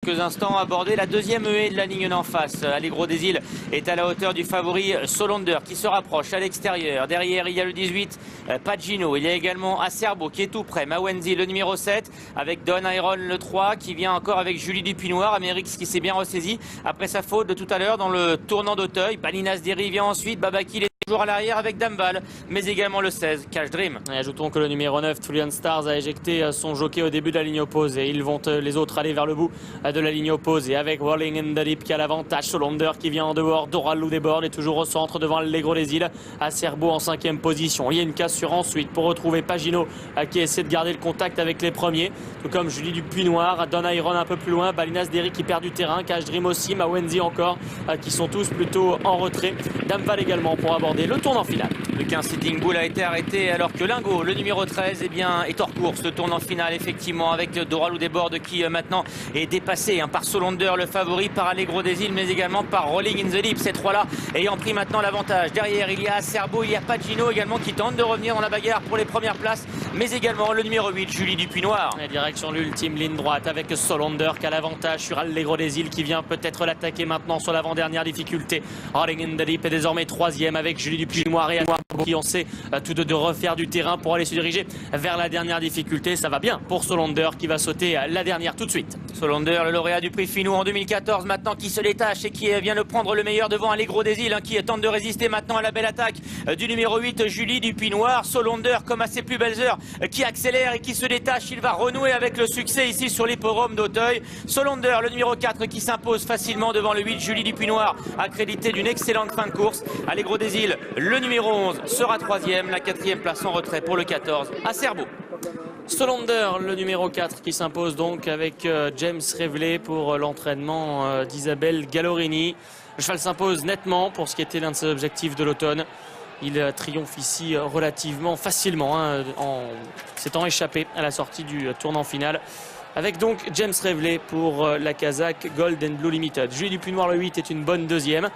quelques instants aborder la deuxième haie de la ligne d'en face. Allegro des Îles est à la hauteur du favori Solander qui se rapproche à l'extérieur. Derrière, il y a le 18, Pagino. Il y a également Acerbo qui est tout près. Mawenzi, le numéro 7, avec Don Iron, le 3, qui vient encore avec Julie Dupuy-Noir. Amérix qui s'est bien ressaisi après sa faute de tout à l'heure dans le tournant d'Auteuil. Balinas Derry vient ensuite. Babaki toujours à l'arrière avec Damval, mais également le 16, Cash Dream. Et ajoutons que le numéro 9, Tullian Stars, a éjecté son jockey au début de la ligne opposée. Ils vont les autres aller vers le bout de la ligne opposée avec Rolling in the Deep qui a l'avantage. Solander qui vient en dehors. Doral Loudébord est toujours au centre devant Allegro des Îles. Acerbo en 5e position. Il y a une cassure ensuite pour retrouver Pagino qui essaie de garder le contact avec les premiers. Tout comme Julie Dupuy-Noir, Don Iron un peu plus loin. Balinas Derry qui perd du terrain. Cash Dream aussi. Mawenzi encore qui sont tous plutôt en retrait. Damval également pour aborder le tournant final. Le 15 Sitting Bull a été arrêté alors que Lingo, le numéro 13, est hors course. Le tournant final effectivement avec Doral Loudébord qui maintenant est dépassé par Solander, le favori, par Allegro des Îles, mais également par Rolling in the Deep. Ces trois-là ayant pris maintenant l'avantage. Derrière, il y a Acerbo, il y a Pagino également qui tente de revenir dans la bagarre pour les premières places, mais également le numéro 8, Julie Dupuy-Noir. Direction l'ultime ligne droite avec Solander qui a l'avantage sur Allegro des Îles qui vient peut-être l'attaquer maintenant sur l'avant-dernière difficulté. Rolling in the Deep est désormais 3e avec Julie Dupuy-Noir et qui on sait tous deux de refaire du terrain pour aller se diriger vers la dernière difficulté. Ça va bien pour Solander qui va sauter la dernière tout de suite. Solander, le lauréat du prix Finou en 2014, maintenant qui se détache et qui vient de prendre le meilleur devant Allegro des Îles, qui tente de résister maintenant à la belle attaque du numéro 8, Julie Dupuy-Noir. Solander, comme à ses plus belles heures, qui accélère et qui se détache. Il va renouer avec le succès ici sur l'hippodrome d'Auteuil. Solander, le numéro 4, qui s'impose facilement devant le 8, Julie Dupuy-Noir, accrédité d'une excellente fin de course. Allegro des Îles, le numéro 11, sera 3e. La 4e place en retrait pour le 14, Acerbo. Solander, le numéro 4, qui s'impose donc avec James Reveley pour l'entraînement d'Isabelle Gallorini. Le cheval s'impose nettement pour ce qui était l'un de ses objectifs de l'automne. Il triomphe ici relativement facilement en s'étant échappé à la sortie du tournant final. Avec donc James Reveley pour la Kazakh Gold and Blue Limited. Julie Dupuy-Noir, le 8, est une bonne 2e.